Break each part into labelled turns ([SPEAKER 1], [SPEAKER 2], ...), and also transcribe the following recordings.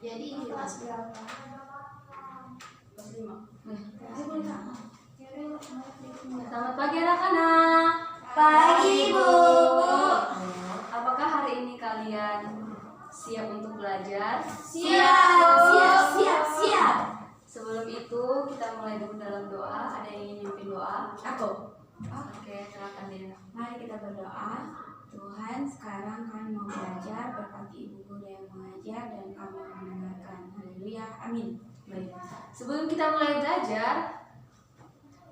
[SPEAKER 1] Jadi ini kelas berapa?
[SPEAKER 2] Kelas 5.
[SPEAKER 3] Selamat pagi anak-anak.
[SPEAKER 1] Pagi, Bu.
[SPEAKER 3] Apakah hari ini kalian siap untuk belajar?
[SPEAKER 1] Siap.
[SPEAKER 3] Sebelum itu kita mulai dulu dalam doa. Ada yang ingin memimpin doa?
[SPEAKER 1] Aku.
[SPEAKER 3] Oke, silakan Dina.
[SPEAKER 1] Mari kita berdoa. Tuhan, sekarang kami mau belajar, berkati ibu guru yang mengajar dan kami mendengarkan. Haleluya, amin.
[SPEAKER 3] Baik. Sebelum kita mulai belajar,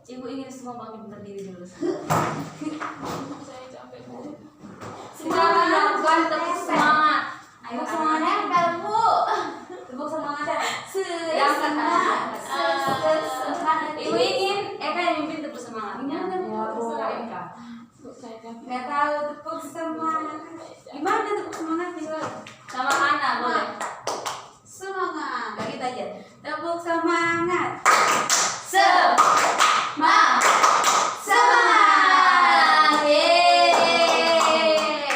[SPEAKER 3] Ibu ingin semua bangkit berdiri dulu.
[SPEAKER 2] Saya capek, Bu.
[SPEAKER 3] Kita akan lakukan tepuk semangat. Ayo
[SPEAKER 1] Semangat
[SPEAKER 3] anak.
[SPEAKER 1] nempel, Bu.
[SPEAKER 3] Tepuk semangat.
[SPEAKER 1] Yang
[SPEAKER 3] semangat.
[SPEAKER 1] semangat.
[SPEAKER 3] Ibu ingin Eka yang mimpin tepuk semangatnya.
[SPEAKER 2] Saya capek.
[SPEAKER 1] Nggak tahu tepuk semangat. Gimana tepuk semangat nih?
[SPEAKER 3] Sama Hana boleh.
[SPEAKER 1] Semangat. Kayak gitu aja. Tepuk semangat.
[SPEAKER 3] Semangat. Yeay.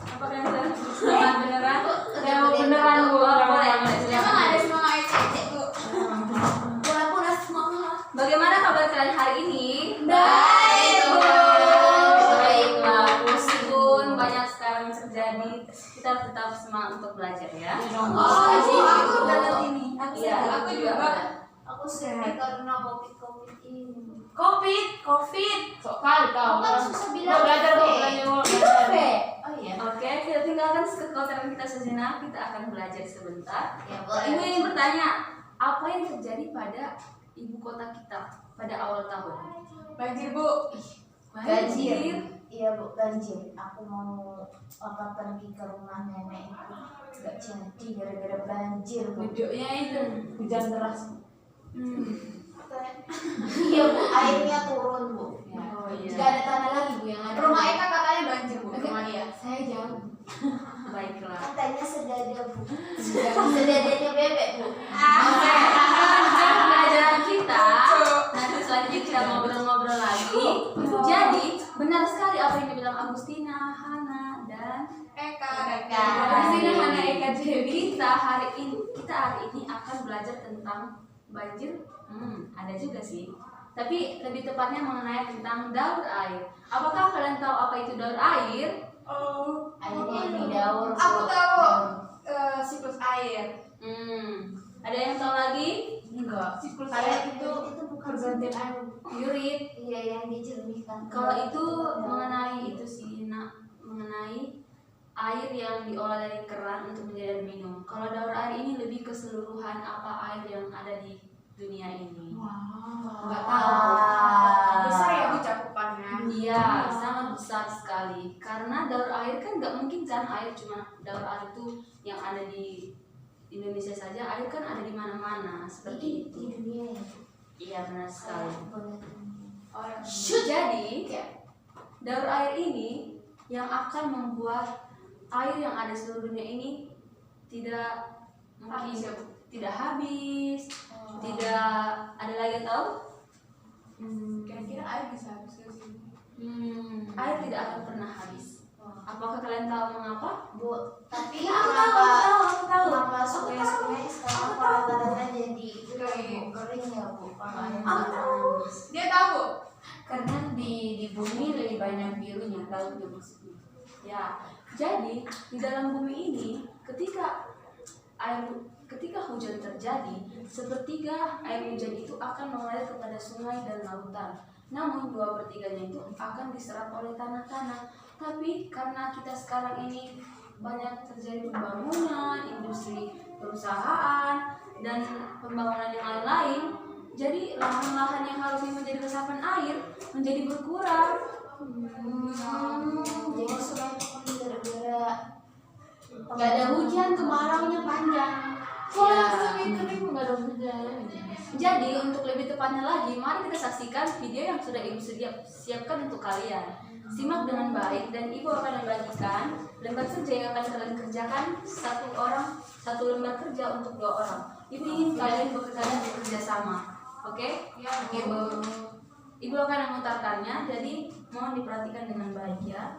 [SPEAKER 3] Apa kalian bilang semangat beneran? Beneran Bu. Boleh.
[SPEAKER 1] Emang ada semangat cek, Bu? Pura-pura semangat.
[SPEAKER 3] Bagaimana kabar kalian hari ini?
[SPEAKER 1] Baik, Bu.
[SPEAKER 3] Baiklah, meskipun banyak sekarang terjadi, kita tetap semangat untuk belajar ya.
[SPEAKER 1] Aku dapat ini.
[SPEAKER 3] Iya,
[SPEAKER 2] Aku juga.
[SPEAKER 1] Aku sehat karena COVID ini. COVID.
[SPEAKER 2] Sok kali kau.
[SPEAKER 1] Kan susah bilang
[SPEAKER 2] Belajar, Bu.
[SPEAKER 1] V.
[SPEAKER 2] Belajar.
[SPEAKER 1] Oh iya.
[SPEAKER 3] Oke, kita tinggalkan kekhawatiran kita sejenak. Kita akan belajar sebentar.
[SPEAKER 1] Ya,
[SPEAKER 3] Ibu ingin bertanya, apa yang terjadi pada ibu kota kita pada awal tahun?
[SPEAKER 2] Banjir, Bu.
[SPEAKER 1] Banjir. Iya, Bu, banjir. Aku mau pergi ke rumah nenek. Gak jadi gara-gara banjir, Bu.
[SPEAKER 2] Wujudnya itu hujan deras.
[SPEAKER 1] Iya, Bu, airnya turun, Bu.
[SPEAKER 3] Oh iya.
[SPEAKER 1] Gak ada tanah lagi, Bu, yang ada.
[SPEAKER 2] Rumah Eka katanya banjir, Bu. Rumah dia.
[SPEAKER 1] Saya jauh.
[SPEAKER 3] Baiklah.
[SPEAKER 1] Katanya sedada, Bu. Sedadanya bebek, Bu.
[SPEAKER 3] Oke, lanjut pelajaran kita. Nanti selanjutnya kita ngobrol-ngobrol lagi. Jadi, benar sekali apa yang dibilang Agustina, Hana, dan
[SPEAKER 2] Eka.
[SPEAKER 3] Agustina, Hana, Eka,
[SPEAKER 2] Dewi.
[SPEAKER 3] kita hari ini akan belajar tentang banjir. Ada juga sih. Tapi lebih tepatnya mengenai tentang daur air. Apakah kalian tahu apa itu daur air?
[SPEAKER 2] Oh.
[SPEAKER 1] Airnya yang didaur, Bu.
[SPEAKER 2] Aku tahu. Siklus air.
[SPEAKER 3] Ada yang tahu lagi?
[SPEAKER 1] Enggak.
[SPEAKER 2] Siklus
[SPEAKER 1] Kayak
[SPEAKER 2] air itu
[SPEAKER 1] bukan
[SPEAKER 2] pergantian air.
[SPEAKER 3] Yurit.
[SPEAKER 1] Iya, yang dicernihkan.
[SPEAKER 3] Kalau itu mengenai itu sih, mengenai air yang diolah dari keran untuk menjadi air minum. Kalau daur air ini lebih keseluruhan apa air yang ada di dunia ini.
[SPEAKER 1] Nggak tahu.
[SPEAKER 2] Besar ya, Bu, cakupannya.
[SPEAKER 3] Iya, sangat besar sekali. Karena daur air kan nggak mungkin kan air cuma daur air itu yang ada di Indonesia saja. Air kan ada di mana-mana seperti
[SPEAKER 1] Di
[SPEAKER 3] itu.
[SPEAKER 1] dunia ya.
[SPEAKER 3] Iya benar sekali.
[SPEAKER 2] Orang.
[SPEAKER 3] Jadi daur air ini yang akan membuat air yang ada di seluruh dunia ini tidak mungkin
[SPEAKER 2] Habis ya, Bu?
[SPEAKER 3] tidak habis, tidak ada lagi yang tahu?
[SPEAKER 2] Kira-kira air bisa habis ke sini.
[SPEAKER 3] Air tidak akan pernah habis. Apakah kalian tahu mengapa?
[SPEAKER 1] Bu, tapi
[SPEAKER 3] Ya, aku
[SPEAKER 1] kenapa
[SPEAKER 3] tahu.
[SPEAKER 1] sungai-sungai sekarang rata-rata jadi kering ya, Bu?
[SPEAKER 2] Dia tahu.
[SPEAKER 1] Karena di bumi lebih banyak birunya, tahu nggak maksudnya?
[SPEAKER 3] Ya, jadi di dalam bumi ini ketika hujan terjadi, sepertiga air hujan itu akan mengalir kepada sungai dan lautan. Namun 2/3-nya itu akan diserap oleh tanah-tanah. Tapi karena kita sekarang ini banyak terjadi pembangunan, industri perusahaan, dan pembangunan yang lain-lain, jadi lahan-lahan yang harusnya menjadi resapan air menjadi berkurang.
[SPEAKER 1] Jadi sungai itu kan gara-gara nggak ada hujan, kemaraunya panjang.
[SPEAKER 2] Kering nggak ada hujan.
[SPEAKER 3] Jadi untuk lebih tepatnya lagi, mari kita saksikan video yang sudah Ibu siapkan untuk kalian. Simak dengan baik dan Ibu akan membagikan lembar kerja yang akan kalian kerjakan satu lembar kerja untuk 2 orang. Ibu ingin kalian bekerja sama. Oke?
[SPEAKER 2] Ya,
[SPEAKER 3] Ibu akan memutarkannya, jadi mohon diperhatikan dengan baik ya.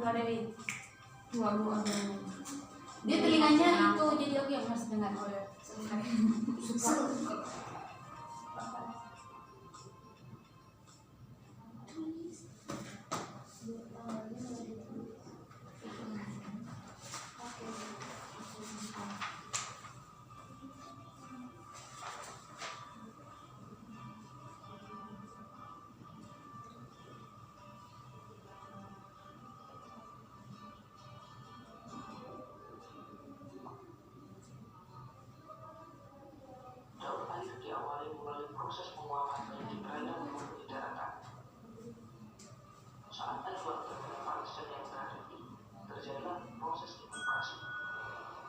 [SPEAKER 3] Kak Dewi?
[SPEAKER 2] Gua
[SPEAKER 3] Dia telinganya itu, jadi aku yang harus dengar.
[SPEAKER 2] oh ya
[SPEAKER 4] Daur air diawali melalui proses penguapan menjadi perairan maupun di daratan. Saat air laut terkena panas dan yang terakhir, terjadilah proses evaporasi,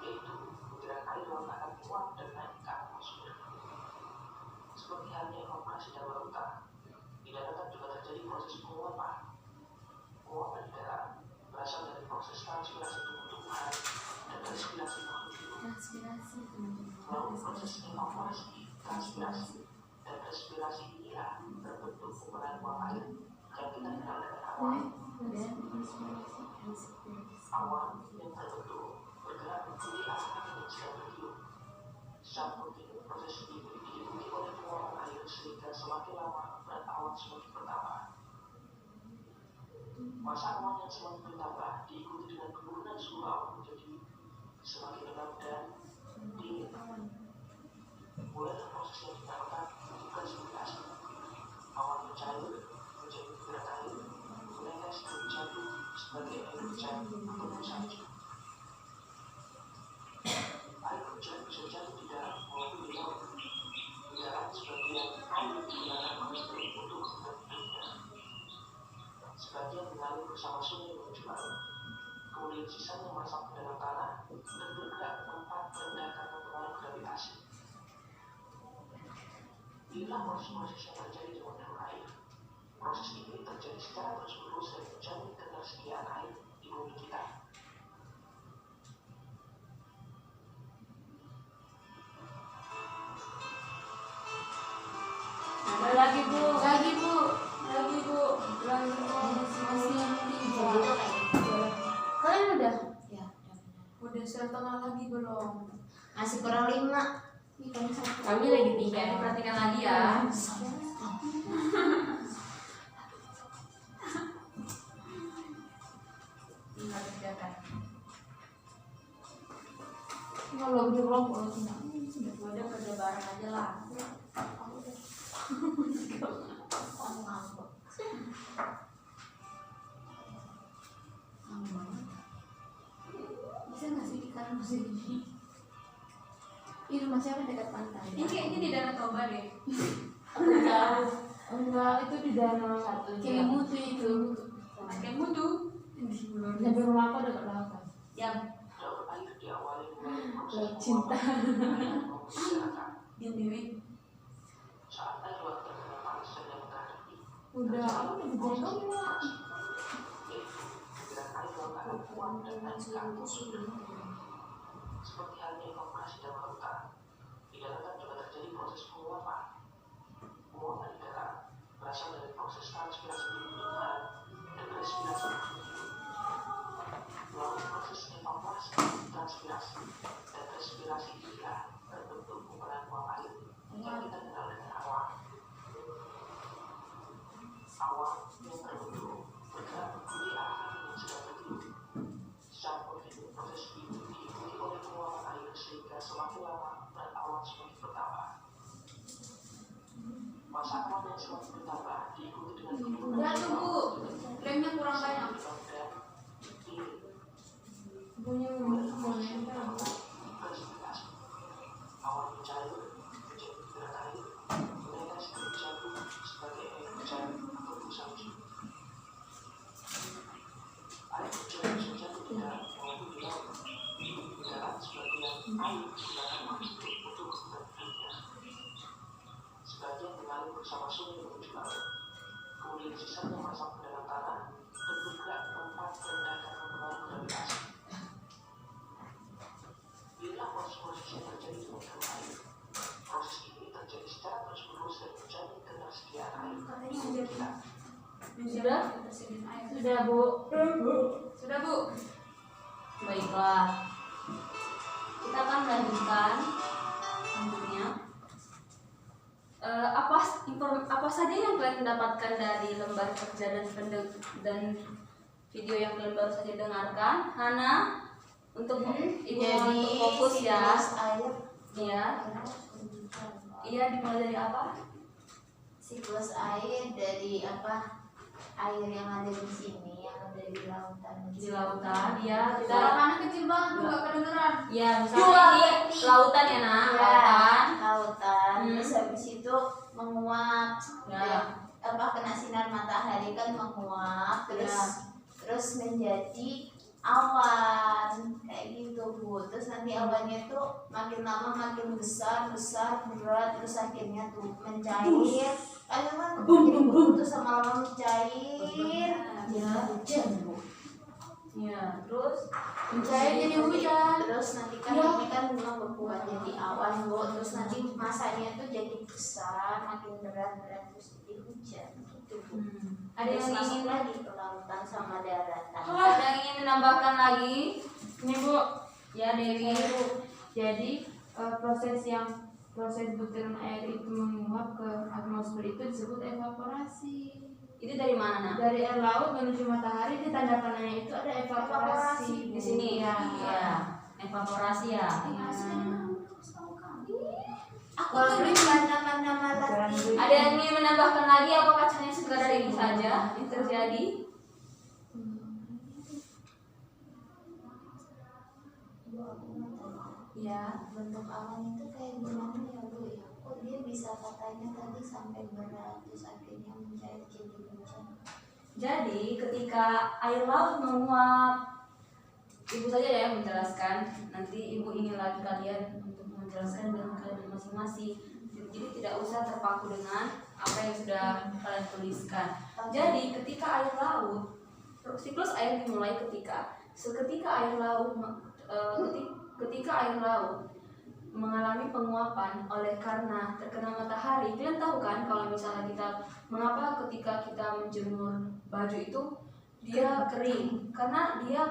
[SPEAKER 4] yaitu butiran air laut akan menguap dan naik ke atmosfer. Seperti halnya evaporasi dalam lautan, di daratan juga terjadi proses penguapan. Penguapan di darat berasal dari proses transpirasi tumbuh-tumbuhan dan respirasi makhluk hidup. Melalui proses evaporasi, transpirasi, dan respirasi inilah terbentuk kumpulan uap air yang kita kenal dengan awan. Awan yang terbentuk bergerak mengikuti arah angin yang sedang bertiup. Secara kontinu proses ini diikuti oleh penguapan air sehingga semakin lama berat awan semakin bertambah. Masa awan yang semakin bertambah diikuti dengan penurunan suhu awan menjadi semakin rendah dan dingin. Mulai proses yang dinamakan precipitation. Awan mencair menjadi butiran air, menetes dan jatuh sebagai air hujan atau salju. Air hujan bisa jatuh di darat maupun di laut. Di darat sebagian air digunakan untuk hidupnya. Sebagian mengalir bersama sungai menuju laut. Kemudian sisanya masuk ke dalam tanah dan bergerak ke tempat rendah karena pengaruh gravitasi. Inilah proses yang terjadi dengan daur air. Proses ini terjadi secara terus-menerus dan menjamin ketersediaan air di bumi kita.
[SPEAKER 3] Ada lagi bu, lagi bu, lagi bu, lagi bu, masih yang tiga. Kalian udah?
[SPEAKER 1] Ya,
[SPEAKER 2] udah setengah lagi belum
[SPEAKER 1] masih kurang 5.
[SPEAKER 3] Kami lagi 3, diperhatikan lagi ya.
[SPEAKER 2] tinggal kerjakan
[SPEAKER 3] Kalau di kelompok udah kerja bareng aja lah. Bisa nggak sih di kampus ini? Ini rumah siapa dekat pantai?
[SPEAKER 2] ini kayaknya di Danau Toba deh
[SPEAKER 3] Jauh. Enggak, itu di danau satu. Kayak mutu itu.
[SPEAKER 2] kayak mutu
[SPEAKER 3] Sampai rumah aku dekat lautan.
[SPEAKER 2] yang
[SPEAKER 4] Daur air diawali melalui proses
[SPEAKER 3] Laut cinta.
[SPEAKER 4] penguapan maupun di daratan.
[SPEAKER 2] yang Dewi
[SPEAKER 4] Saat air laut terkena panas dan yang terakhir,
[SPEAKER 3] Udah, aku udah dijengkol ya.
[SPEAKER 4] yaitu butiran air laut akan menguap dan naik ke atmosfer. Seperti halnya evaporasi dalam lautan, di daratan juga terjadi proses penguapan. Penguapan di darat berasal dari proses transpirasi tumbuh-tumbuhan dan respirasi makhluk hidup. Melalui proses evaporasi, transpirasi, dan respirasi inilah terbentuk kumpulan uap air yang kita kenal dengan awan. Awan yang terbentuk bergerak mengikuti arah angin yang sedang bertiup. Secara kontinu proses ini diikuti oleh penguapan air sehingga semakin lama berat awan semakin bertambah. Masa awan yang semakin bertambah diikuti dengan penurunan
[SPEAKER 2] udah
[SPEAKER 4] suhu
[SPEAKER 2] tuh bu
[SPEAKER 4] awan
[SPEAKER 2] lemnya kurang banyak
[SPEAKER 4] dan dingin.
[SPEAKER 3] Punya mau nempel.
[SPEAKER 4] Precipitation. Awan mencair menjadi butiran air, menetes dan jatuh sebagai air hujan atau salju. Air hujan bisa jatuh di darat maupun di laut. Di darat sebagian air digunakan untuk hidupnya. Sebagian mengalir bersama sungai menuju laut. Kemudian sisanya masuk ke dalam tanah dan bergerak ke tempat rendah karena pengaruh gravitasi.
[SPEAKER 3] Sudah?
[SPEAKER 2] Ketersediaan air.
[SPEAKER 5] Sudah, Bu.
[SPEAKER 2] Sudah, Bu.
[SPEAKER 3] Baiklah. Kita akan melanjutkan selanjutnya. Apa saja yang kalian dapatkan dari lembar kerja dan video yang kalian baru saja dengarkan? Hana, untuk ibu mohon untuk fokus ya.
[SPEAKER 1] siklus air
[SPEAKER 3] Iya. Iya, dimulai dari apa?
[SPEAKER 1] siklus air dari apa, air yang ada di sini, yang ada di lautan.
[SPEAKER 3] Di lautan. Iya, kita.
[SPEAKER 2] Suara kanan kecil banget, Bu, nggak kedengeran.
[SPEAKER 3] Ya, misalnya ini lautan ya, Nak.
[SPEAKER 1] Ya,
[SPEAKER 3] Lautan.
[SPEAKER 1] lautan.
[SPEAKER 3] Hmm.
[SPEAKER 1] Terus habis itu menguap.
[SPEAKER 3] Ya.
[SPEAKER 1] Apa, kena sinar matahari kan menguap, terus menjadi awan kayak gitu, Bu. Terus nanti awannya tuh makin lama makin besar berat, terus akhirnya tuh mencair. Kan terus sama lama mencair,
[SPEAKER 3] Ya.
[SPEAKER 1] hujan, Bu.
[SPEAKER 3] Ya, terus
[SPEAKER 2] Mencair jadi hujan.
[SPEAKER 1] Terus nanti kan ini kan memang berbuat jadi awan, Bu. Terus nanti masanya tuh jadi besar, makin berat terus jadi hujan gitu, Bu.
[SPEAKER 3] Ada yang
[SPEAKER 1] Terus masuk
[SPEAKER 3] ingin
[SPEAKER 1] lagi ke lautan sama daratan.
[SPEAKER 3] Ada yang ingin menambahkan lagi?
[SPEAKER 5] Ini, Bu.
[SPEAKER 3] Ya, Dewi.
[SPEAKER 5] Jadi proses butiran air itu menguap ke atmosfer itu disebut evaporasi.
[SPEAKER 3] Itu dari mana, Nak?
[SPEAKER 5] Dari air laut menuju matahari, di tanda panahnya itu ada evaporasi.
[SPEAKER 3] Di sini.
[SPEAKER 5] Ya.
[SPEAKER 3] Ya. Evaporasi ya.
[SPEAKER 1] Aku tuh di mana-mana lagi.
[SPEAKER 3] Ada yang ingin menambahkan lagi, apakah hanya sekadar ini saja yang terjadi? Ya.
[SPEAKER 1] Bentuk awan itu kayak gimana ya, Bu ya? Kok dia bisa katanya tadi sampai berat terus akhirnya mencair jadi hujan.
[SPEAKER 3] Jadi ketika air laut menguap, ibu saja ya yang menjelaskan. Nanti ibu ingin lagi kalian untuk menjelaskan dengan kalian masing-masing. Jadi tidak usah terpaku dengan apa yang sudah kalian tuliskan. Jadi ketika air laut, siklus air dimulai ketika air laut ketika air laut mengalami penguapan oleh karena terkena matahari. Kalian tahu kan kalau misalnya kita mengapa ketika kita menjemur baju itu dia kering, karena dia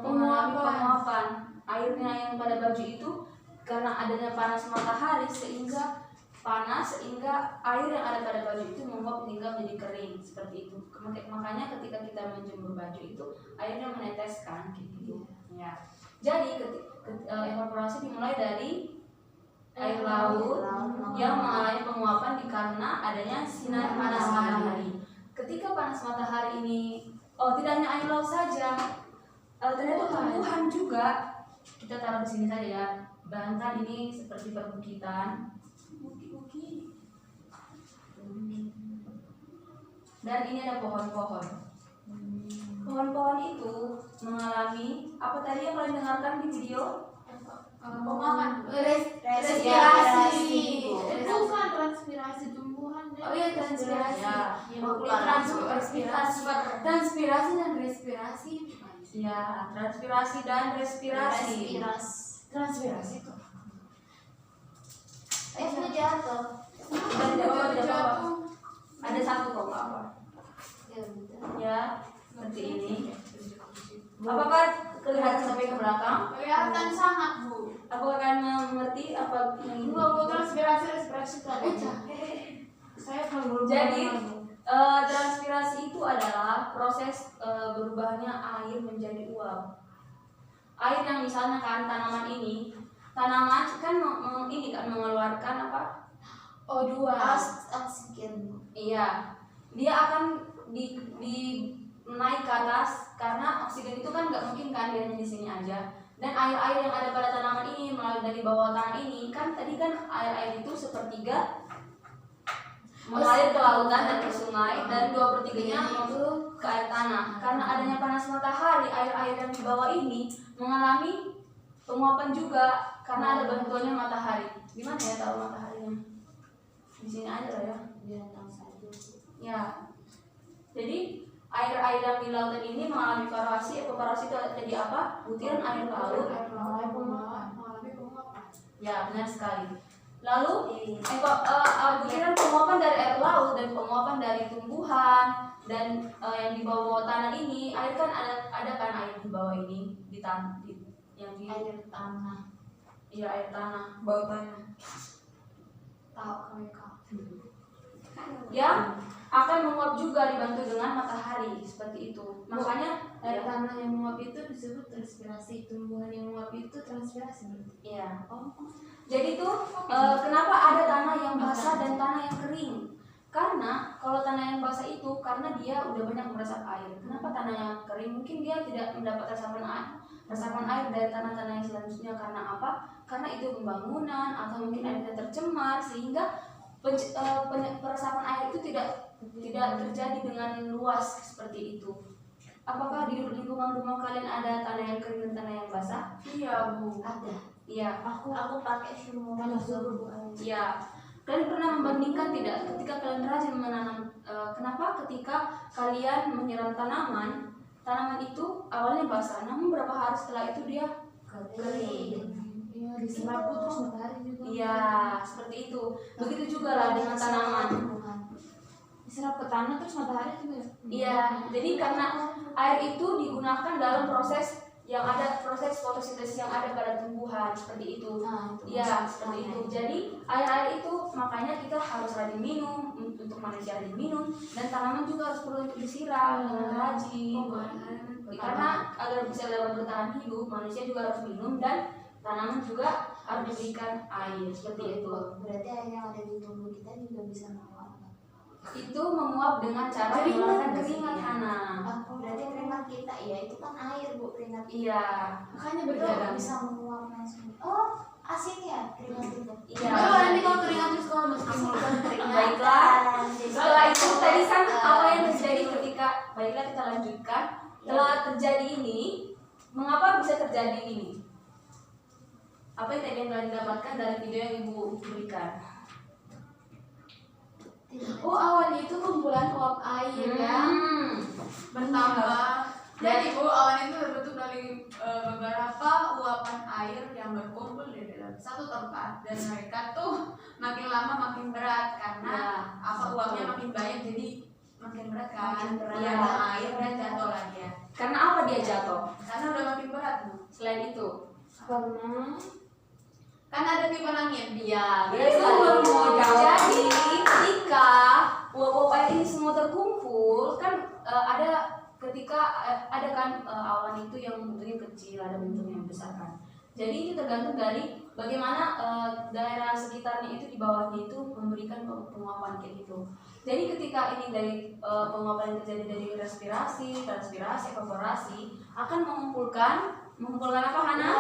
[SPEAKER 3] mengalami penguapan airnya yang pada baju itu karena adanya panas matahari sehingga air yang ada pada baju itu menguap hingga menjadi kering seperti itu. Makanya ketika kita menjemur baju itu airnya meneteskan gitu ya. Jadi evaporasi dimulai dari air laut yang mengalami penguapan karena adanya sinar panas matahari. Ketika panas matahari ini, tidak hanya air laut saja, ternyata tumbuhan juga. Kita taruh di sini saja ya. Bayangkan ini seperti perbukitan. Dan ini ada pohon-pohon. Pohon-pohon itu mengalami apa tadi yang kalian dengarkan di video?
[SPEAKER 2] Penguapan.
[SPEAKER 1] Respirasi.
[SPEAKER 2] Bukan transpirasi tumbuhan.
[SPEAKER 3] Oh iya, transpirasi.
[SPEAKER 5] Transpirasi dan respirasi.
[SPEAKER 3] Ya, transpirasi dan respirasi.
[SPEAKER 5] Transpirasi itu.
[SPEAKER 1] Itu jatuh.
[SPEAKER 2] Jatuh.
[SPEAKER 3] Ada satu kok nggak apa.
[SPEAKER 1] Ya udah.
[SPEAKER 3] Ya, seperti ini. Apakah kelihatan sampai ke belakang?
[SPEAKER 2] Kelihatan sangat, Bu.
[SPEAKER 3] Apakah kalian mengerti apa yang ini?
[SPEAKER 2] Bu, respirasi itu apa?
[SPEAKER 5] Saya belum.
[SPEAKER 3] Jadi, transpirasi itu adalah proses berubahnya air menjadi uap. Air yang misalnya kan tanaman kan mengeluarkan apa?
[SPEAKER 2] O2.
[SPEAKER 1] Oksigen.
[SPEAKER 3] Iya, dia akan naik ke atas karena oksigen itu kan nggak mungkin kan dia hanya di sini aja. Dan air-air yang ada pada tanaman ini melalui dari bawah tanah ini kan tadi kan air-air itu sepertiga mengalir ke lautan dan ke sungai dan 2/3-nya ke air tanah. Karena adanya panas matahari, air-air yang di bawah ini mengalami penguapan juga karena ada bantuannya matahari. Gimana ya tahu mataharinya? Di sini aja lah ya.
[SPEAKER 1] Binatang saja.
[SPEAKER 3] Ya. Jadi air-air yang di lautan ini mengalami evaporasi. Evaporasi itu jadi apa? Butiran air laut.
[SPEAKER 2] Mengalami penguapan.
[SPEAKER 3] Ya, benar sekali. Lalu butiran penguapan dari air laut dan penguapan dari tumbuhan dan yang di bawah tanah ini, air kan ada kan air di bawah ini yang di
[SPEAKER 1] Air tanah.
[SPEAKER 3] iya air tanah
[SPEAKER 2] Bau tanah.
[SPEAKER 1] Tahu mereka.
[SPEAKER 3] yang akan menguap juga dibantu dengan matahari seperti itu. Makanya
[SPEAKER 5] Air tanah yang menguap itu disebut transpirasi, tumbuhan yang menguap itu transpirasi berarti.
[SPEAKER 3] iya. Jadi tuh kenapa ada tanah yang basah dan tanah yang kering? Karena kalau tanah yang basah itu karena dia udah banyak meresap air. Kenapa tanah yang kering? Mungkin dia tidak mendapat resapan air dari tanah-tanah yang selanjutnya. Karena apa? Karena itu pembangunan atau mungkin airnya tercemar sehingga peresapan air itu tidak terjadi dengan luas seperti itu. Apakah di lingkungan rumah kalian ada tanah yang kering dan tanah yang basah?
[SPEAKER 2] Iya, Bu.
[SPEAKER 1] Ada.
[SPEAKER 3] Iya.
[SPEAKER 1] Aku pakai semua.
[SPEAKER 3] Ya, kalian pernah membandingkan tidak ketika kalian rajin menanam? Kenapa ketika kalian menyiram tanaman itu awalnya basah, namun beberapa hari setelah itu dia kering.
[SPEAKER 5] Iya, diserap terus matahari juga.
[SPEAKER 3] Iya, seperti itu. Begitu juga lah dengan tanaman.
[SPEAKER 5] Diserap ke tanah terus matahari juga.
[SPEAKER 3] Iya, jadi karena air itu digunakan dalam proses yang ada proses fotosintesis yang ada pada tumbuhan seperti itu. Iya, seperti itu. Jadi air itu makanya kita harus rajin minum, untuk manusia rajin minum, dan tanaman juga harus perlu untuk disiram dengan rajin. Karena agar bisa dapat bertahan hidup, manusia juga harus minum dan tanaman juga harus diberikan air seperti itu.
[SPEAKER 1] Berarti air yang ada di tubuh kita juga bisa menguap.
[SPEAKER 3] Itu menguap dengan cara mengeluarkan keringat tanah.
[SPEAKER 1] Berarti keringat kita ya itu kan air Bu, keringat.
[SPEAKER 3] Iya,
[SPEAKER 1] Makanya betul bisa menguap langsung. Oh, asin ya keringat itu.
[SPEAKER 3] iya.
[SPEAKER 2] Nanti kalau keringat di sekolah mesti
[SPEAKER 3] Baiklah. Setelah itu tadi kan apa yang terjadi ketika baiklah kita lanjutkan. Setelah terjadi ini, mengapa bisa terjadi ini? Apa yang tadi yang kalian dapatkan dari video yang Ibu berikan?
[SPEAKER 5] Oh, awalnya itu kumpulan uap air ya.
[SPEAKER 2] bertambah. Jadi Bu, awan itu berbentuk dari beberapa uapan air yang berkumpul di dalam satu tempat dan mereka tuh makin lama makin berat karena uapnya makin banyak jadi makin berat kan.
[SPEAKER 1] Makin berat.
[SPEAKER 2] Iya, air dan jatuh lagi ya.
[SPEAKER 3] Karena apa dia jatuh?
[SPEAKER 2] Karena udah makin berat Bu.
[SPEAKER 3] Selain itu,
[SPEAKER 5] Karena
[SPEAKER 2] Kan ada tiupan angin.
[SPEAKER 3] iya,
[SPEAKER 2] Itu
[SPEAKER 3] biasa.
[SPEAKER 2] baru mau jawab.
[SPEAKER 3] Jadi ketika uap-uap air ini semua terkumpul, kan ada ketika ada kan awan itu yang bentuknya kecil, ada bentuknya yang besar kan. Jadi itu tergantung dari bagaimana daerah sekitarnya itu di bawahnya itu memberikan penguapan kayak gitu. Jadi ketika ini dari penguapan yang terjadi dari respirasi, transpirasi, evaporasi akan mengumpulkan apa Hana?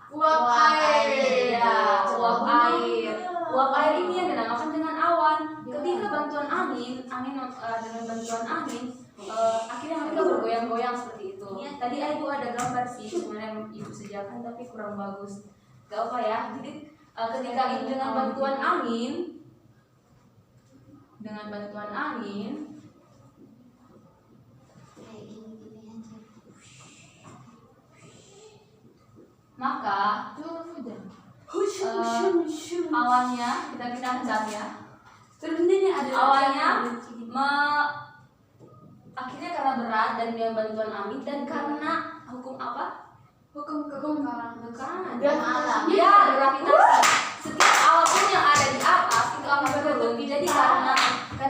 [SPEAKER 2] Uap air.
[SPEAKER 3] Ya, uap air. Uap air ini yang dinamakan dengan awan. Ketika bantuan angin dengan bantuan angin, akhirnya mereka bergoyang-goyang seperti itu. Tadi Ibu ada gambar sih, sebenarnya Ibu sediakan tapi kurang bagus. Gak apa ya. Jadi ketika ini dengan bantuan angin,
[SPEAKER 1] Kayak gini aja.
[SPEAKER 3] maka awannya kita pindah cat ya.
[SPEAKER 2] Terus ini ada
[SPEAKER 3] Awannya akhirnya karena berat dan dengan bantuan angin dan karena hukum apa?
[SPEAKER 2] hukum kekungkaran.
[SPEAKER 3] Bukan.
[SPEAKER 1] Alam.
[SPEAKER 3] Ya, gravitasi. Setiap apapun yang ada di atas itu akan turun. Jadi karena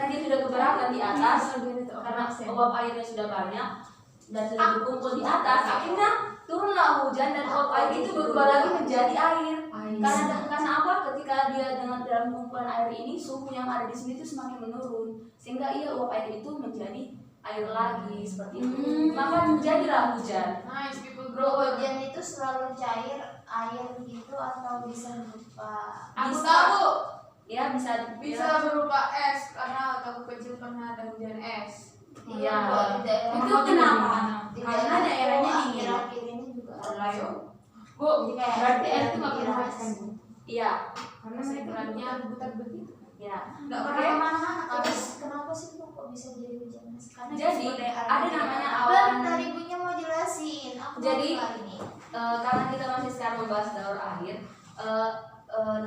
[SPEAKER 3] dia sudah keberatan di atas, karena uap airnya sudah banyak dan sudah berkumpul di atas, akhirnya turunlah hujan dan uap air itu berubah lagi menjadi air. Karena apa? Ketika dia dengan dalam kumpulan air ini, suhu yang ada di sini itu semakin menurun, sehingga uap air itu menjadi air lagi seperti itu. Maka menjadilah hujan.
[SPEAKER 2] Nice, people
[SPEAKER 1] Bro,
[SPEAKER 2] grow.
[SPEAKER 1] hujan itu selalu cair air gitu atau bisa berupa
[SPEAKER 2] Aku
[SPEAKER 3] Bisa.
[SPEAKER 2] tahu
[SPEAKER 3] Ya bisa
[SPEAKER 2] bisa berupa es karena aku kecil pernah ada hujan es.
[SPEAKER 3] Iya.
[SPEAKER 1] Di daerah
[SPEAKER 2] Itu kenapa?
[SPEAKER 1] di
[SPEAKER 2] Karena
[SPEAKER 1] daerah
[SPEAKER 2] daerahnya
[SPEAKER 1] aku
[SPEAKER 2] dingin.
[SPEAKER 1] akhir-akhir ini juga
[SPEAKER 2] Layo.
[SPEAKER 5] Bu,
[SPEAKER 1] Kayak
[SPEAKER 5] berarti air itu
[SPEAKER 1] di
[SPEAKER 5] nggak pernah
[SPEAKER 1] Irak.
[SPEAKER 5] kan Bu?
[SPEAKER 3] Iya.
[SPEAKER 5] Karena mereka butar begitu.
[SPEAKER 3] Ya.
[SPEAKER 2] Enggak
[SPEAKER 1] Pernah
[SPEAKER 2] pakai.
[SPEAKER 1] kemana-mana terus kenapa sih Bu kok bisa jadi hujan es? Karena
[SPEAKER 3] Jadi,
[SPEAKER 1] sebagai air
[SPEAKER 3] ada
[SPEAKER 1] minum.
[SPEAKER 3] namanya
[SPEAKER 1] Apa
[SPEAKER 3] awan.
[SPEAKER 1] tadi Ibunya mau jelasin? Aku
[SPEAKER 3] Jadi,
[SPEAKER 1] baru kali ini.
[SPEAKER 3] Karena kita masih sekarang membahas daur air,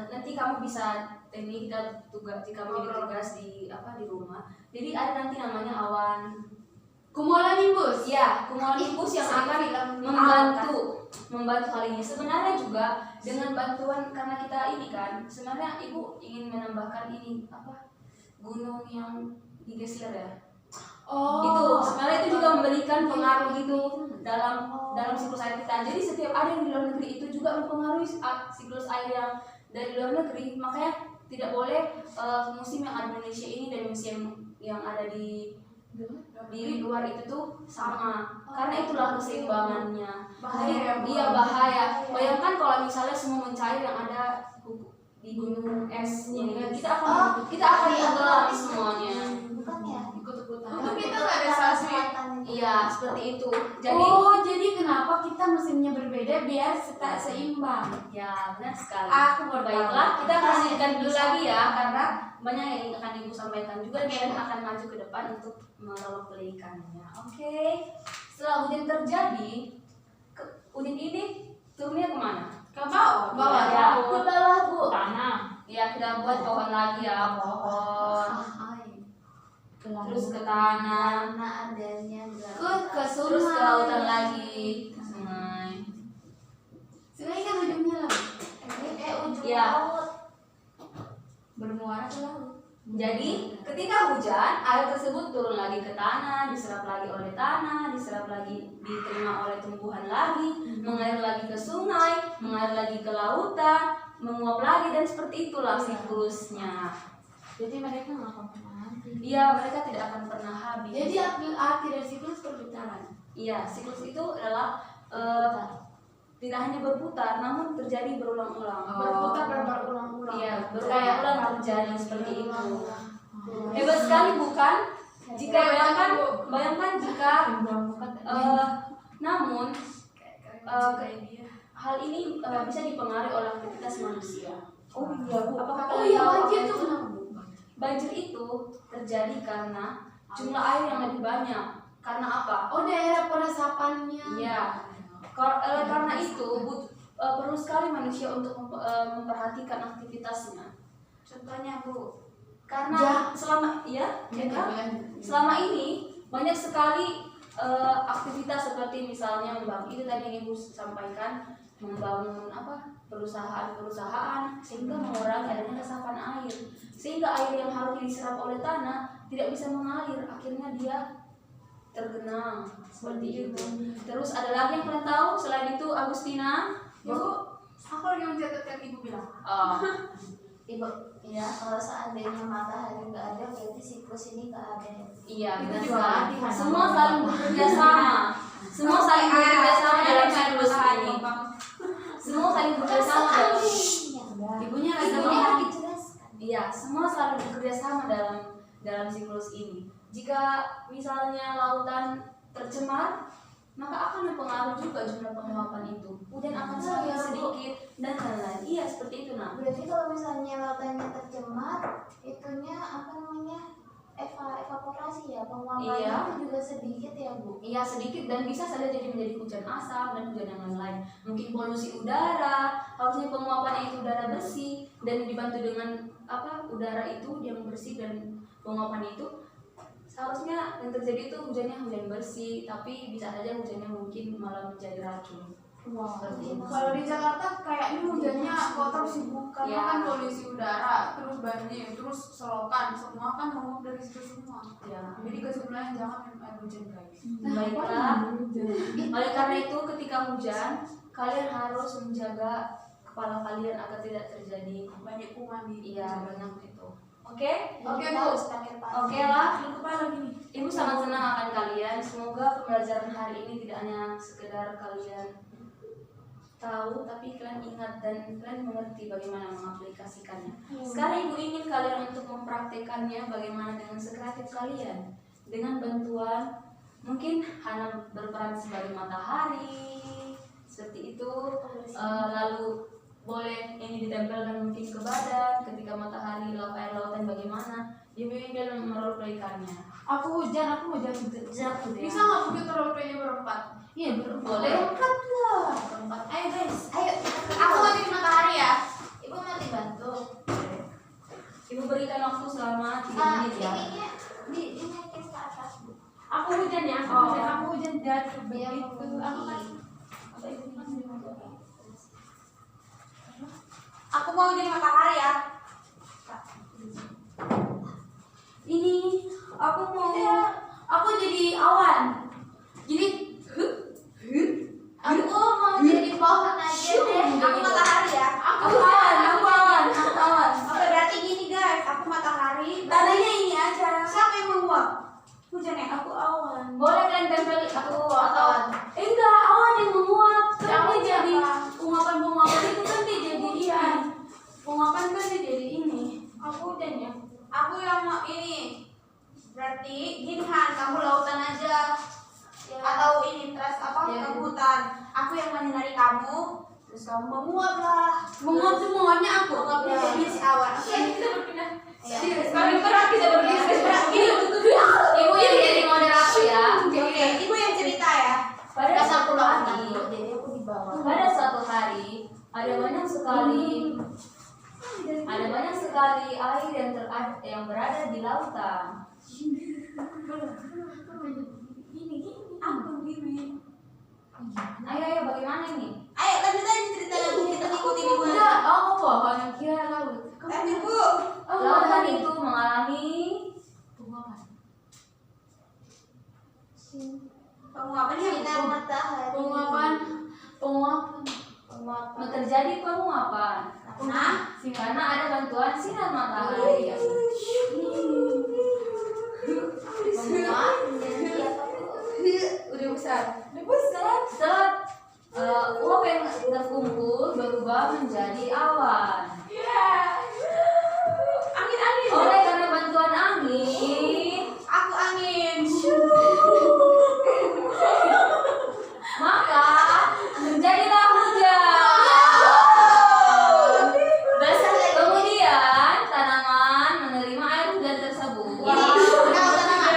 [SPEAKER 3] nanti kamu bisa ini kita tugas jika kamu jadi tugas di rumah. Jadi ada nanti namanya awan
[SPEAKER 2] Cumulonimbus.
[SPEAKER 3] ya cumulonimbus yang akan membantu hal ini. Sebenarnya juga dengan bantuan karena kita ini kan sebenarnya ibu ingin menambahkan ini gunung yang digeser ya. Itu sebenarnya itu juga memberikan pengaruh gitu dalam siklus air kita. Jadi setiap ada yang di luar negeri itu juga mempengaruhi siklus air yang dari luar negeri. Makanya tidak boleh musim yang ada di Indonesia ini dan musim yang ada di luar itu tuh sama. Karena itulah keseimbangannya. Iya bahaya. Bayangkan kalau misalnya semua mencair yang ada di gunung es ini kan kita akan tenggelam semuanya.
[SPEAKER 1] Bukan ya?
[SPEAKER 2] Untuk kita nggak ada salju.
[SPEAKER 3] Iya seperti itu. Jadi
[SPEAKER 5] jadi kenapa kita musimnya berbeda biar seimbang?
[SPEAKER 3] ya benar sekali.
[SPEAKER 5] Aku baru
[SPEAKER 3] Baiklah, kita lanjutkan dulu lagi ya karena banyak yang akan ibu sampaikan juga dan akan maju ke depan untuk merawat ikannya. Oke. Setelah hujan terjadi, hujan ini turunnya kemana?
[SPEAKER 2] Ke bawah.
[SPEAKER 3] Ya,
[SPEAKER 1] Ke bawah Bu.
[SPEAKER 5] Tanah.
[SPEAKER 3] ya kita buat pohon lagi ya, pohon. Terus ke tanah,
[SPEAKER 1] Karena adanya
[SPEAKER 2] Ke
[SPEAKER 3] terus ke
[SPEAKER 2] sungai.
[SPEAKER 3] lautan lagi, ke sungai.
[SPEAKER 2] Sungai kan ujungnya laut.
[SPEAKER 1] ujung
[SPEAKER 3] Ya.
[SPEAKER 1] laut.
[SPEAKER 2] Bermuara ke laut.
[SPEAKER 3] Jadi ketika hujan, air tersebut turun lagi ke tanah, diserap lagi oleh tanah, diserap lagi, diterima oleh tumbuhan lagi, mengalir lagi ke sungai, mengalir lagi ke lautan, menguap lagi dan seperti itulah siklusnya.
[SPEAKER 5] Jadi mereka nggak akan pernah mati.
[SPEAKER 3] Iya, mereka tidak akan pernah habis.
[SPEAKER 5] Jadi arti dari siklus perputaran.
[SPEAKER 3] Iya, siklus itu adalah tidak hanya berputar, namun terjadi berulang-ulang.
[SPEAKER 5] Berputar dan berulang-ulang.
[SPEAKER 3] Iya, berulang-ulang terjadi seperti itu. Hebat sekali bukan? Jika bayangkan jika namun hal ini bisa dipengaruhi oleh aktivitas manusia.
[SPEAKER 5] Oh iya Bu.
[SPEAKER 3] Apakah
[SPEAKER 5] Oh
[SPEAKER 3] kalian
[SPEAKER 5] iya
[SPEAKER 3] tahu
[SPEAKER 5] banjir
[SPEAKER 3] apa
[SPEAKER 5] tuh
[SPEAKER 3] itu?
[SPEAKER 5] kenapa Bu?
[SPEAKER 3] Banjir itu terjadi karena jumlah air yang lebih banyak. Karena apa?
[SPEAKER 5] Oh daerah peresapannya.
[SPEAKER 3] Iya. Karena itu perlu sekali manusia untuk memperhatikan aktivitasnya.
[SPEAKER 2] Contohnya Bu.
[SPEAKER 3] Karena selama selama ini banyak sekali aktivitas seperti misalnya membangun itu tadi yang Ibu sampaikan, membangun perusahaan-perusahaan sehingga mengurangi adanya resapan air, sehingga air yang harusnya diserap oleh tanah tidak bisa mengalir, akhirnya dia tergenang seperti itu. Terus ada lagi yang kalian tahu selain itu Agustina?
[SPEAKER 2] Bu, aku lagi mencatat yang Ibu bilang.
[SPEAKER 1] Ibu, ya kalau seandainya matahari nggak ada, berarti siklus ini nggak ada.
[SPEAKER 3] Iya,
[SPEAKER 2] Itu
[SPEAKER 3] benar
[SPEAKER 2] juga
[SPEAKER 3] sekali.
[SPEAKER 2] latihan.
[SPEAKER 3] Semua saling bekerja sama. Semua saling bekerja sama dalam siklus ini. Semua saling bekerja sama dalam
[SPEAKER 2] Ibunya lagi
[SPEAKER 1] Ibunya
[SPEAKER 2] ngomong.
[SPEAKER 1] lagi jelaskan.
[SPEAKER 3] Iya, semua saling bekerja sama dalam siklus ini. Jika misalnya lautan tercemar, maka akan mempengaruhi juga jumlah penguapan itu. Hujan akan semakin sedikit dan lain-lain. Iya, seperti itu nah.
[SPEAKER 1] Berarti kalau misalnya lautannya tercemar, itunya evaporasi ya, penguapannya
[SPEAKER 3] Iya.
[SPEAKER 1] itu juga sedikit ya Bu.
[SPEAKER 3] Iya sedikit dan bisa saja jadi menjadi hujan asam dan hujan yang lain-lain. Mungkin polusi udara, harusnya penguapannya itu udara bersih dan dibantu dengan udara itu yang bersih dan penguapan itu seharusnya yang terjadi itu hujannya hujan bersih, tapi bisa saja hujannya mungkin malah menjadi racun. Seperti itu.
[SPEAKER 2] Kalau di Jakarta kayaknya hujannya kotor sih Bu, karena
[SPEAKER 3] Ya.
[SPEAKER 2] kan polusi udara, terus banjir, terus selokan, semua kan menguap dari situ semua.
[SPEAKER 3] Ya.
[SPEAKER 2] Jadi kesimpulannya jangan minum air hujan guys.
[SPEAKER 3] Baiklah. Oleh karena itu ketika hujan kalian harus menjaga kepala kalian agar tidak terjadi
[SPEAKER 2] Banyak kuman di
[SPEAKER 3] banyak itu. Oke?
[SPEAKER 2] Oke,
[SPEAKER 1] Kita
[SPEAKER 2] Bu.
[SPEAKER 1] harus pakai
[SPEAKER 3] Oke lah, Ibu sangat senang akan kalian. Semoga pembelajaran hari ini tidak hanya sekedar kalian tahu, tapi kalian ingat dan kalian mengerti bagaimana mengaplikasikannya. Sekarang Ibu ingin kalian untuk mempraktekannya bagaimana dengan sekreatif kalian. Dengan bantuan mungkin Hana berperan sebagai matahari, seperti itu. Lalu boleh ini ditempelkan mungkin ke badan ketika matahari air lautan bagaimana. Ibu ingin meroleplaykannya.
[SPEAKER 5] Aku hujan, aku mau jadi jatuh ya.
[SPEAKER 2] Bisa nggak mungkin terlalu kayaknya berempat?
[SPEAKER 5] Iya
[SPEAKER 3] Boleh.
[SPEAKER 1] berempat lah.
[SPEAKER 2] Berempat. Ayo guys.
[SPEAKER 1] Ayo,
[SPEAKER 2] Aku mau jadi matahari ya.
[SPEAKER 1] Ibu mau dibantu.
[SPEAKER 3] Ibu berikan waktu selama 3
[SPEAKER 1] Nah,
[SPEAKER 3] menit ya.
[SPEAKER 1] ininya dinaikin ke atas, Bu.
[SPEAKER 5] Aku hujan ya,
[SPEAKER 1] Oh.
[SPEAKER 5] aku hujan jatuh
[SPEAKER 1] Iya,
[SPEAKER 5] begitu. Aku kan
[SPEAKER 2] Aku mau jadi matahari ya.
[SPEAKER 3] Ini aku mau jadi awan. Jadi
[SPEAKER 1] Aku mau jadi pohon aja deh.
[SPEAKER 2] Aku matahari ya.
[SPEAKER 3] aku awan.
[SPEAKER 2] Oke, berarti gini guys, aku matahari.
[SPEAKER 3] Tandanya ini aja.
[SPEAKER 2] Siapa yang menguap? Hujannya.
[SPEAKER 3] Aku awan. Boleh kalian tempel aku
[SPEAKER 1] Awan.
[SPEAKER 3] enggak, awan yang menguap. Kan
[SPEAKER 5] Awan
[SPEAKER 3] dia jadi
[SPEAKER 5] siapa?
[SPEAKER 3] penguapan itu kan dia jadi iya. Penguapan kan dia jadi ini.
[SPEAKER 5] aku hujan ya.
[SPEAKER 2] Aku yang mau ini. Berarti gini Han, kamu lautan aja. Atau ini teras apa?
[SPEAKER 3] Ya.
[SPEAKER 2] Kamu hutan. Aku yang menyinari kamu. Terus kamu menguap lah.
[SPEAKER 3] Menguap tuh menguapnya aku.
[SPEAKER 2] Menguapnya jadi si awan. Oke.
[SPEAKER 5] Kita berpindah.
[SPEAKER 1] Iya.
[SPEAKER 5] Kami pernah kita berpindah.
[SPEAKER 3] Ibu yang jadi moderator ya.
[SPEAKER 2] Oke, ibu yang cerita ya.
[SPEAKER 3] Pada
[SPEAKER 1] Pas
[SPEAKER 3] suatu
[SPEAKER 1] aku lautan
[SPEAKER 3] hari,
[SPEAKER 1] dulu, jadi aku di bawah.
[SPEAKER 3] pada suatu hari ada banyak sekali air yang berada di lautan.
[SPEAKER 2] Aku begini.
[SPEAKER 3] Ayo bagaimana ini?
[SPEAKER 2] Ayo lanjut aja ceritanya Bu, kita ikutin ibu.
[SPEAKER 3] Enggak, aku pohon yang kira laut.
[SPEAKER 2] Lanjut Bu.
[SPEAKER 3] Lautan itu mengalami penguapan.
[SPEAKER 2] Penguapan ya.
[SPEAKER 1] Sinar matahari.
[SPEAKER 3] Penguapan. Terjadi penguapan.
[SPEAKER 2] Nah,
[SPEAKER 3] Karena ada bantuan sinar matahari.
[SPEAKER 1] Penguap menjadi apa, Bu?
[SPEAKER 3] Udah besar. Setelah uap yang terkumpul berubah menjadi awan.
[SPEAKER 2] angin.
[SPEAKER 3] Oleh karena bantuan angin,
[SPEAKER 2] Aku angin.
[SPEAKER 3] maka terjadilah hujan.
[SPEAKER 1] Basah lagi.
[SPEAKER 3] Kemudian tanaman menerima air hujan tersebut.
[SPEAKER 1] Kenapa tanaman?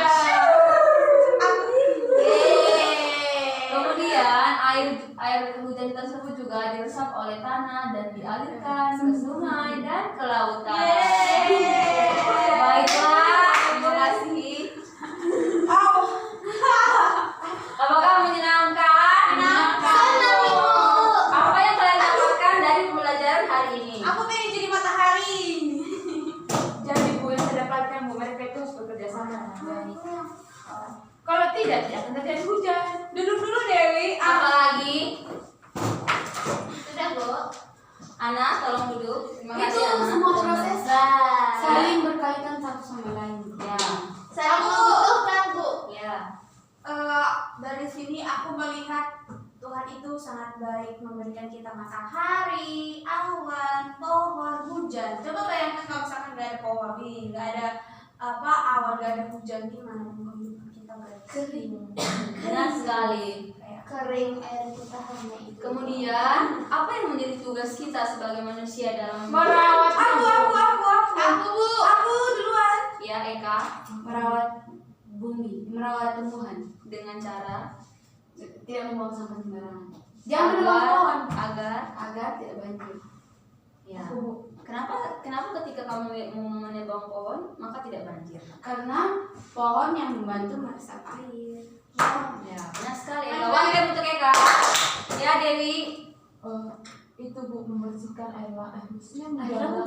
[SPEAKER 3] Kemudian air hujan tersebut juga diresap oleh tanah dan dialirkan ke sungai dan ke lautan. Baiklah, terima kasih. Apakah menyenangkan?
[SPEAKER 1] Senang, Ibu.
[SPEAKER 3] Apa yang kalian dapatkan dari pembelajaran hari ini?
[SPEAKER 2] Aku pengen jadi matahari.
[SPEAKER 5] Jadi Bu yang saya dapatkan Bu, mereka itu harus bekerja sama. Kalau tidak akan terjadi hujan.
[SPEAKER 2] Duduk dulu Dewi.
[SPEAKER 3] Apa lagi?
[SPEAKER 1] Sudah, Bu.
[SPEAKER 3] Ana, tolong duduk. Terima kasih,
[SPEAKER 2] Itu
[SPEAKER 3] Ana.
[SPEAKER 2] semua proses
[SPEAKER 5] Saling berkaitan satu sama lain.
[SPEAKER 3] Ya,
[SPEAKER 1] Saya membutuhkan, Bu.
[SPEAKER 3] ya.
[SPEAKER 2] Dari sini aku melihat Tuhan itu sangat baik memberikan kita matahari, awan, pohon, hujan. Coba bayangkan kalau misalkan nggak ada pohon nih, nggak ada awan, nggak ada hujan, gimana kehidupan kita berarti kering.
[SPEAKER 3] Benar sekali.
[SPEAKER 1] Kering air kita hanya itu.
[SPEAKER 3] Kemudian, apa yang menjadi tugas kita sebagai manusia dalam
[SPEAKER 5] Merawat
[SPEAKER 2] Aku Bu, aku duluan.
[SPEAKER 3] Ya, Eka,
[SPEAKER 5] merawat bumi, merawat tumbuhan
[SPEAKER 3] dengan cara
[SPEAKER 5] tidak membuang sampah sembarangan.
[SPEAKER 3] agar,
[SPEAKER 5] menebang pohon
[SPEAKER 3] agar
[SPEAKER 5] tidak banjir.
[SPEAKER 3] ya. Kenapa ketika kamu mau menebang pohon maka tidak banjir?
[SPEAKER 5] Karena pohon yang membantu meresap air.
[SPEAKER 3] Ya, benar sekali. Kawan untuk Eka. Ya, Dewi.
[SPEAKER 5] Itu Bu, membersihkan air laut. Maksudnya
[SPEAKER 3] Air laut.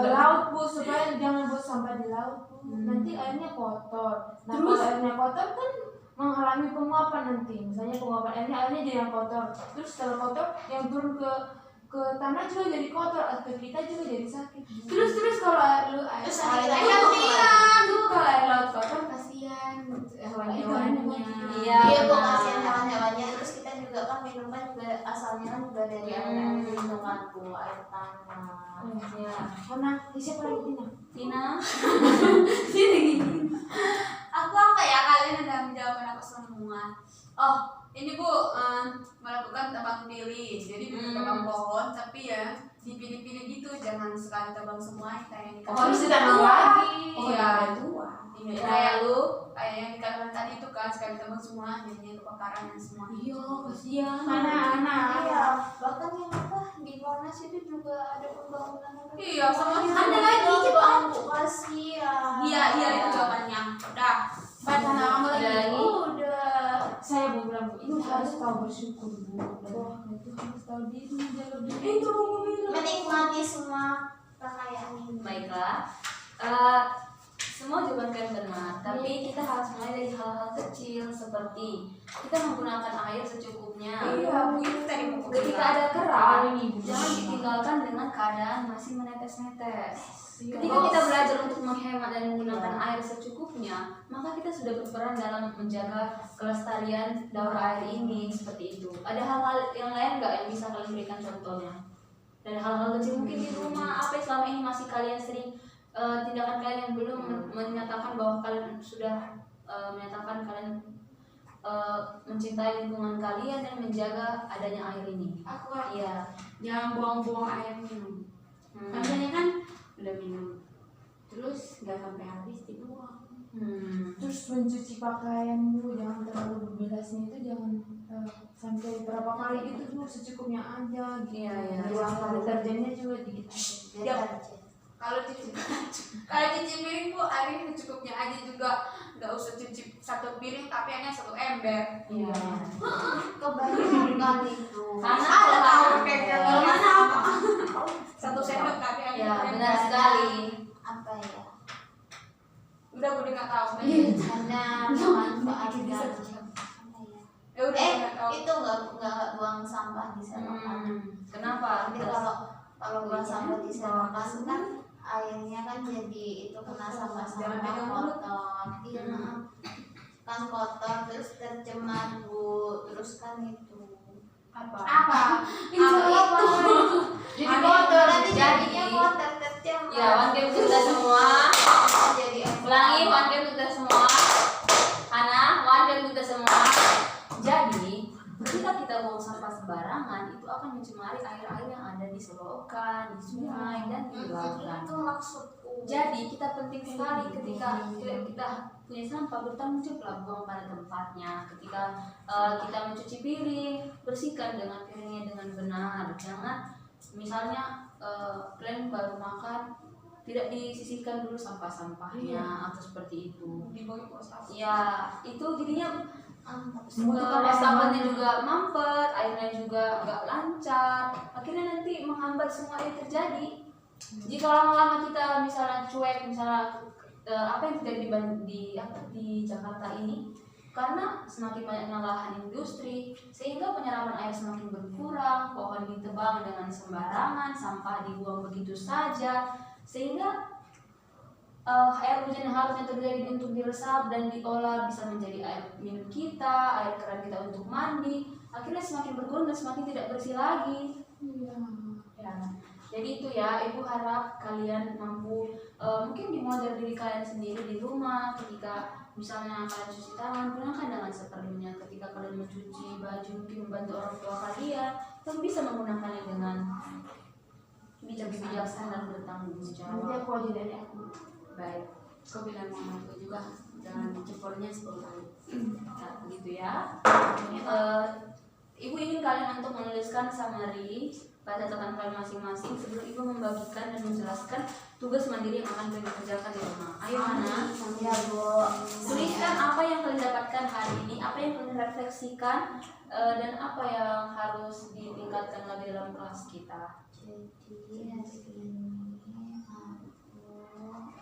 [SPEAKER 5] laut Bu, supaya jangan buang sampah di laut Bu. Nanti airnya kotor. Nah, kalau airnya kotor kan menghalangi penguapan nanti. Misalnya penguapan airnya jadi yang kotor. Terus kalau kotor yang turun ke tanah juga jadi kotor, atau kita juga jadi sakit. Terus kalau air laut kotor kasihan hewan-hewannya.
[SPEAKER 3] Iya,
[SPEAKER 1] Iya, Bu,
[SPEAKER 3] benar.
[SPEAKER 1] kasihan hewan-hewannya. Terus kita juga kan minuman juga asalnya kan juga dari air minum kan, Bu, air tanah.
[SPEAKER 3] Ya.
[SPEAKER 5] Karena siapa lagi
[SPEAKER 3] Tina.
[SPEAKER 2] Aku apa ya, kalian udah menjawabkan aku semua. Oh, ini Bu, melakukan tebang pilih. Jadi bisa tebang pohon, tapi ya dipilih-pilih gitu, jangan sekali tebang semua kayak yang
[SPEAKER 5] harus ditebang lagi.
[SPEAKER 2] Iya,
[SPEAKER 5] tua.
[SPEAKER 2] iya. Kayak yang dikatakan tadi itu kan sekali tebang semua, jadinya kebakaran dan semua.
[SPEAKER 5] Iya, kasihan.
[SPEAKER 2] Anak-anak.
[SPEAKER 1] Iya, bahkan yang apa di Monas itu juga ada pembangunan.
[SPEAKER 2] Iya, sama
[SPEAKER 1] Ada lagi bangku kasihan.
[SPEAKER 2] Iya itu jawabannya. Udah. Bacaan kamu lagi.
[SPEAKER 3] Ada lagi?
[SPEAKER 1] Udah.
[SPEAKER 5] Saya mau bilang Bu, ini harus tahu bersyukur Bu. Wah, itu harus tahu diri, menjaga diri. Itu mau bilang.
[SPEAKER 1] Menikmati semua kekayaan ini.
[SPEAKER 3] Baiklah, semua jawaban kalian benar, tapi kita harus mulai dari hal-hal kecil seperti kita menggunakan air secukupnya.
[SPEAKER 2] Iya, Bu, itu tadi buku
[SPEAKER 3] Ketika
[SPEAKER 2] kita.
[SPEAKER 3] ada keran,
[SPEAKER 5] ini, Bu.
[SPEAKER 3] jangan ditinggalkan dengan keadaan masih menetes-netes.
[SPEAKER 5] Iya.
[SPEAKER 3] Ketika kita belajar untuk menghemat dan menggunakan air secukupnya, maka kita sudah berperan dalam menjaga kelestarian daur air ini seperti itu. Ada hal-hal yang lain nggak yang bisa kalian berikan contohnya? Dan hal-hal kecil mungkin di rumah, apa yang selama ini masih kalian sering tindakan kalian yang belum menyatakan bahwa kalian sudah menyatakan kalian mencintai lingkungan kalian dan menjaga adanya air ini.
[SPEAKER 2] Aku
[SPEAKER 3] Iya.
[SPEAKER 2] jangan buang-buang air minum. Biasanya kan udah minum, terus nggak sampai habis dibuang.
[SPEAKER 5] Terus mencuci pakaian Bu, jangan terlalu berbelasnya itu jangan sampai berapa kali gitu Bu, secukupnya aja gitu.
[SPEAKER 3] Iya.
[SPEAKER 5] Buang deterjennya juga dikit aja.
[SPEAKER 2] Kalau cuci piring Bu, airnya secukupnya aja juga, nggak usah cuci satu piring tapi hanya satu ember.
[SPEAKER 3] Iya.
[SPEAKER 1] Kebanyakan itu.
[SPEAKER 3] Karena
[SPEAKER 2] Ada tahu
[SPEAKER 3] kalau
[SPEAKER 2] kayak
[SPEAKER 3] kalau
[SPEAKER 2] mana apa? Satu sendok tapi hanya
[SPEAKER 3] ya
[SPEAKER 2] satu ember.
[SPEAKER 3] benar sekali.
[SPEAKER 1] Apa ya?
[SPEAKER 2] Udah Bu, nggak tahu
[SPEAKER 1] Karena
[SPEAKER 2] sebenarnya.
[SPEAKER 1] manfaatkan.
[SPEAKER 2] Ya udah nggak tahu.
[SPEAKER 1] Itu nggak buang sampah di selokan.
[SPEAKER 3] Kenapa?
[SPEAKER 1] Nanti kalau buang sampah di selokan kan airnya kan jadi itu kena
[SPEAKER 2] Jangan
[SPEAKER 1] sampah-sampah
[SPEAKER 2] pegang mulut.
[SPEAKER 1] kotor. Iya. Kan kotor terus tercemar Bu, terus kan itu.
[SPEAKER 2] Apa?
[SPEAKER 1] Jadi
[SPEAKER 3] Aneh.
[SPEAKER 1] kotor nanti
[SPEAKER 3] Jadi-
[SPEAKER 1] jadinya kotor tercemar.
[SPEAKER 3] Ya, one game kita semua.
[SPEAKER 1] Jadi
[SPEAKER 3] Ulangi one game kita semua. Hana, one game kita semua. Jadi, ketika kita buang sampah sembarangan, itu akan mencemari air-air yang ada di selokan, di sungai, dan di lautan.
[SPEAKER 1] Itu maksudku.
[SPEAKER 3] Jadi kita penting sekali ketika kita punya sampah bertanggung jawablah buang pada tempatnya. Ketika kita mencuci piring, bersihkan dengan piringnya dengan benar. Jangan misalnya kalian baru makan tidak disisihkan dulu sampah-sampahnya atau seperti itu.
[SPEAKER 2] Dibuang proses.
[SPEAKER 3] Ya itu jadinya
[SPEAKER 5] Membutuhkan air
[SPEAKER 3] wastafannya
[SPEAKER 5] banyak.
[SPEAKER 3] juga mampet, airnya juga nggak lancar. Akhirnya nanti menghambat semua yang terjadi. Jika lama-lama kita misalnya cuek, misalnya apa yang terjadi di Jakarta ini, karena semakin banyaknya lahan industri, sehingga penyerapan air semakin berkurang, pohon ditebang dengan sembarangan, sampah dibuang begitu saja, sehingga air hujan yang harusnya terjadi untuk diresap dan diolah bisa menjadi air minum kita, air keran kita untuk mandi, akhirnya semakin berkurang dan semakin tidak bersih lagi.
[SPEAKER 5] Iya.
[SPEAKER 3] Ya, jadi itu ya, Ibu harap kalian mampu mungkin dimulai dari diri kalian sendiri di rumah. Ketika misalnya kalian cuci tangan, gunakan dengan seperlunya. Ketika kalian mencuci baju, mungkin membantu orang tua kalian, kalian bisa menggunakannya dengan bijaksana dan bertanggung
[SPEAKER 5] Nanti
[SPEAKER 3] jawab.
[SPEAKER 5] aku aja dari aku.
[SPEAKER 3] Baik,
[SPEAKER 2] Kau bilang mama itu juga jangan cepornya 10 kali.
[SPEAKER 3] nah, begitu ya. Ibu ingin kalian untuk menuliskan summary pada catatan kalian masing-masing sebelum Ibu membagikan dan menjelaskan tugas mandiri yang akan kalian kerjakan di rumah. Ayo Hana,
[SPEAKER 1] Ya Bu.
[SPEAKER 3] tuliskan apa yang kalian dapatkan hari ini, apa yang kalian refleksikan, dan apa yang harus ditingkatkan lagi dalam kelas kita.
[SPEAKER 1] Jadi hari ini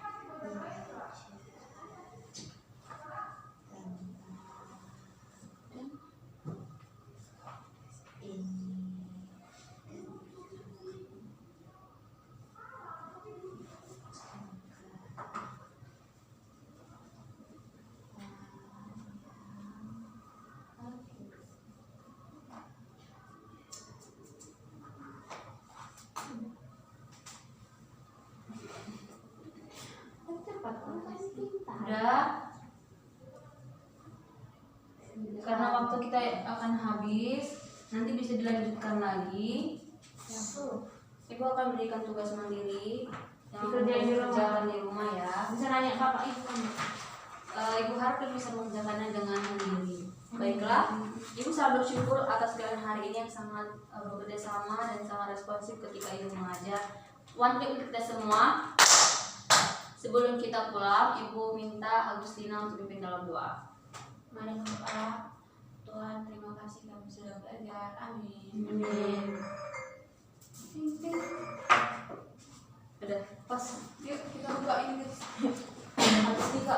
[SPEAKER 1] aku belajar tentang ini. Cepat
[SPEAKER 3] Udah, karena waktu kita akan habis, nanti bisa dilanjutkan lagi. Ibu akan berikan tugas mandiri yang
[SPEAKER 5] Dikerjain di rumah.
[SPEAKER 3] dikerjakan di rumah ya.
[SPEAKER 5] Bisa nanya kakak Ibu.
[SPEAKER 3] Ibu harap kalian bisa mengerjakannya dengan mandiri. Baiklah, Ibu sangat bersyukur atas kalian hari ini yang sangat bekerja sama dan sangat responsif ketika Ibu mengajar. One tip untuk kita semua, sebelum kita pulang, Ibu minta Agustina untuk pimpin dalam doa.
[SPEAKER 2] Mari berdoa. Tuhan, terima kasih kami sudah belajar. Amin.
[SPEAKER 3] Amin. Udah, pas.
[SPEAKER 2] Yuk kita buka ini guys.
[SPEAKER 3] Agustina.